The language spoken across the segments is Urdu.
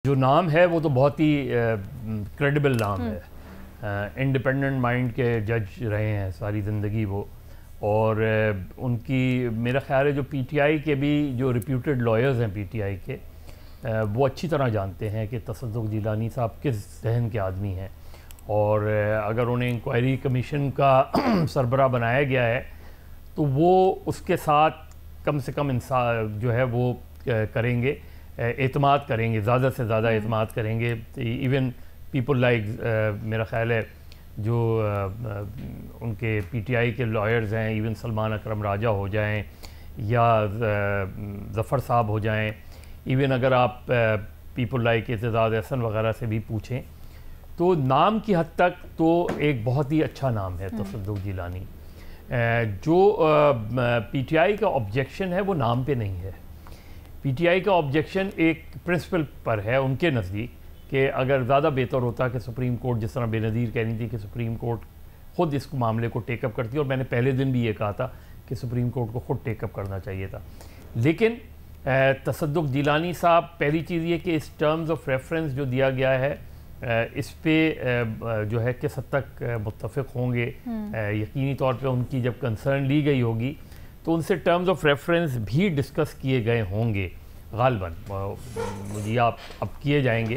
جو نام ہے وہ تو بہت ہی کریڈیبل نام ہے. انڈیپینڈنٹ مائنڈ کے جج رہے ہیں ساری زندگی وہ, اور ان کی میرا خیال ہے جو پی ٹی آئی کے بھی جو ریپیوٹڈ لائرز ہیں پی ٹی آئی کے, وہ اچھی طرح جانتے ہیں کہ تصدق جیلانی صاحب کس ذہن کے آدمی ہیں, اور اگر انہیں انکوائری کمیشن کا سربراہ بنایا گیا ہے تو وہ اس کے ساتھ کم سے کم جو ہے وہ کریں گے, اعتماد کریں گے, زیادہ سے زیادہ اعتماد کریں گے. ایون پیپل لائک میرا خیال ہے جو ان کے پی ٹی آئی کے لائرز ہیں, ایون سلمان اکرم راجہ ہو جائیں یا ظفر صاحب ہو جائیں, ایون اگر آپ پیپل لائک اعتزاز احسن وغیرہ سے بھی پوچھیں تو نام کی حد تک تو ایک بہت ہی اچھا نام ہے تصدق جیلانی. جو پی ٹی آئی کا آبجیکشن ہے وہ نام پہ نہیں ہے. پی ٹی آئی کا آبجیکشن ایک پرنسپل پر ہے ان کے نزدیک کہ اگر زیادہ بہتر ہوتا کہ سپریم کورٹ, جس طرح بے نظیر کہہ رہی تھی کہ سپریم کورٹ خود اس معاملے کو ٹیک اپ کرتی ہے, اور میں نے پہلے دن بھی یہ کہا تھا کہ سپریم کورٹ کو خود ٹیک اپ کرنا چاہیے تھا. لیکن تصدق جیلانی صاحب, پہلی چیز یہ کہ اس ٹرمز آف ریفرنس جو دیا گیا ہے اس پہ جو ہے کس حد تک متفق ہوں گے. یقینی طور پہ ان کی جب کنسرن لی گئی ہوگی تو ان سے ٹرمز آف ریفرنس بھی ڈسکس کیے گئے ہوں گے غالباً, مجھے اب کیے جائیں گے.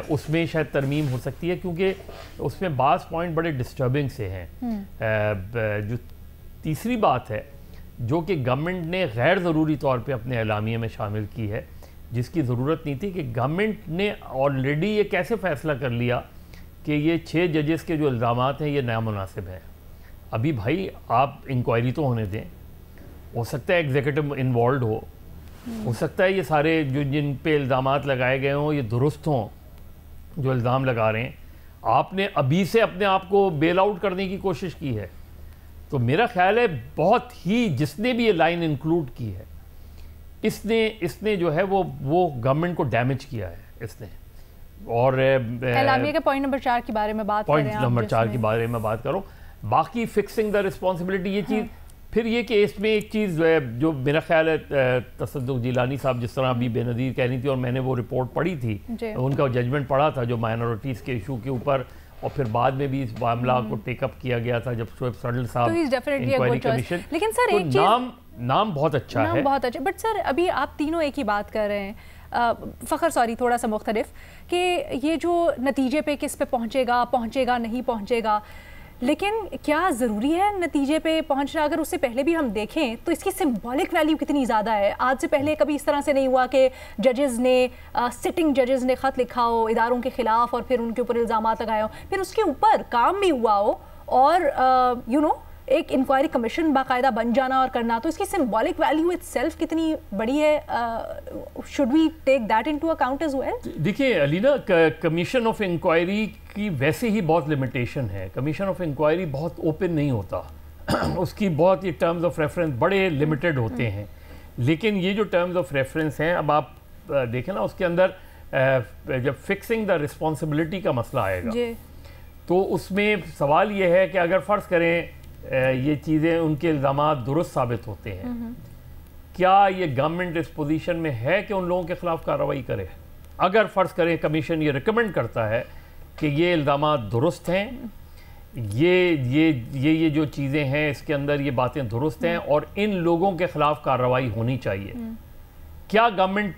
اس میں شاید ترمیم ہو سکتی ہے کیونکہ اس میں بعض پوائنٹ بڑے ڈسٹربنگ سے ہیں. جو تیسری بات ہے جو کہ گورنمنٹ نے غیر ضروری طور پہ اپنے اعلامیے میں شامل کی ہے, جس کی ضرورت نہیں تھی, کہ گورنمنٹ نے آلریڈی یہ کیسے فیصلہ کر لیا کہ یہ 6 ججز کے جو الزامات ہیں یہ نامناسب ہیں. ابھی بھائی آپ انکوائری تو ہونے دیں, ہو سکتا ہے ایگزیکٹو انوالوڈ ہو سکتا ہے یہ سارے جو جن پہ الزامات لگائے گئے ہوں یہ درست ہوں جو الزام لگا رہے ہیں. آپ نے ابھی سے اپنے آپ کو بیل آؤٹ کرنے کی کوشش کی ہے. تو میرا خیال ہے بہت ہی, جس نے بھی یہ لائن انکلوڈ کی ہے اس نے جو ہے وہ گورنمنٹ کو ڈیمیج کیا ہے اس نے. اور اعلامیہ کے پوائنٹ نمبر 4 کے بارے میں بات کر رہے ہیں, پوائنٹ نمبر 4 کے بارے میں بات کروں. باقی فکسنگ دا رسپانسبلٹی یہ چیز, پھر یہ کہ اس میں ایک چیز جو میرا خیال ہے تصدق جیلانی صاحب جس طرح ابھی بے نظیر کہہ رہی تھی, اور میں نے وہ رپورٹ پڑھی تھی, ان کا ججمنٹ پڑھا تھا جو مائنورٹیز کے ایشو کے اوپر, اور پھر بعد میں بھی اس معاملہ کو ٹیک اپ کیا گیا تھا جب شعیب سڈل صاحب انکوائری کمیشن. لیکن سر ایک چیز, نام بہت اچھا ہے, بہت اچھا, بٹ سر ابھی آپ تینوں ایک ہی بات کر رہے ہیں, فخر سوری تھوڑا سا مختلف, کہ یہ جو نتیجے پہ کس پہ پہنچے گا نہیں پہنچے گا, لیکن کیا ضروری ہے نتیجے پہ پہنچنا؟ اگر اس سے پہلے بھی ہم دیکھیں تو اس کی سمبولک ویلیو کتنی زیادہ ہے. آج سے پہلے کبھی اس طرح سے نہیں ہوا کہ ججز نے, سٹنگ ججز نے خط لکھا ہو اداروں کے خلاف اور پھر ان کے اوپر الزامات لگائے ہو, پھر اس کے اوپر کام بھی ہوا ہو, اور ایک انکوائری کمیشن باقاعدہ بن جانا اور کرنا. تو اس کی سمبولک ویلیو اٹ سیلف کتنی بڑی ہے, should we take that into account as well? دیکھیے علینا, کمیشن آف انکوائری کی ویسے ہی بہت لمیٹیشن ہے. کمیشن آف انکوائری بہت اوپن نہیں ہوتا, اس کی بہت ہی ٹرمز آف ریفرنس بڑے لمیٹڈ ہوتے ہیں. لیکن یہ جو ٹرمز آف ریفرنس ہیں, اب آپ دیکھیں نا, اس کے اندر جب فکسنگ دا رسپانسبلٹی کا مسئلہ آئے گا تو اس میں سوال یہ ہے کہ اگر فرض کریں یہ چیزیں, ان کے الزامات درست ثابت ہوتے ہیں, کیا یہ گورنمنٹ اس پوزیشن میں ہے کہ ان لوگوں کے خلاف کارروائی کرے؟ اگر فرض کریں کمیشن یہ ریکمنڈ کرتا ہے کہ یہ الزامات درست ہیں, یہ جو چیزیں ہیں اس کے اندر یہ باتیں درست ہیں اور ان لوگوں کے خلاف کارروائی ہونی چاہیے, کیا گورنمنٹ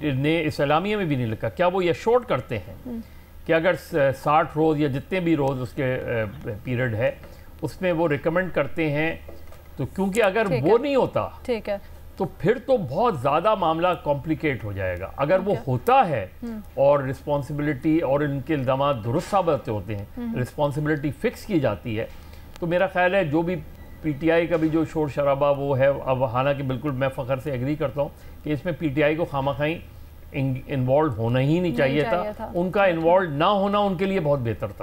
نے اس اعلامیہ میں بھی نہیں لکھا, کیا وہ یہ شورٹ کرتے ہیں کہ اگر 60 روز یا جتنے بھی روز اس کے پیریڈ ہے اس میں وہ ریکمنڈ کرتے ہیں, تو کیونکہ اگر وہ نہیں ہوتا تو پھر تو بہت زیادہ معاملہ کمپلیکیٹ ہو جائے گا. اگر وہ ہوتا ہے اور رسپانسبلٹی اور ان کے الزامات درست ثابت ہوتے ہیں, رسپانسبلٹی فکس کی جاتی ہے, تو میرا خیال ہے جو بھی پی ٹی آئی کا بھی جو شور شرابہ وہ ہے, اب حالانکہ بالکل میں فخر سے ایگری کرتا ہوں کہ اس میں پی ٹی آئی کو خامخواہیں انوالو ہونا ہی نہیں چاہیے تھا, ان کا انوالو نہ ہونا ان کے لیے بہت بہتر تھا.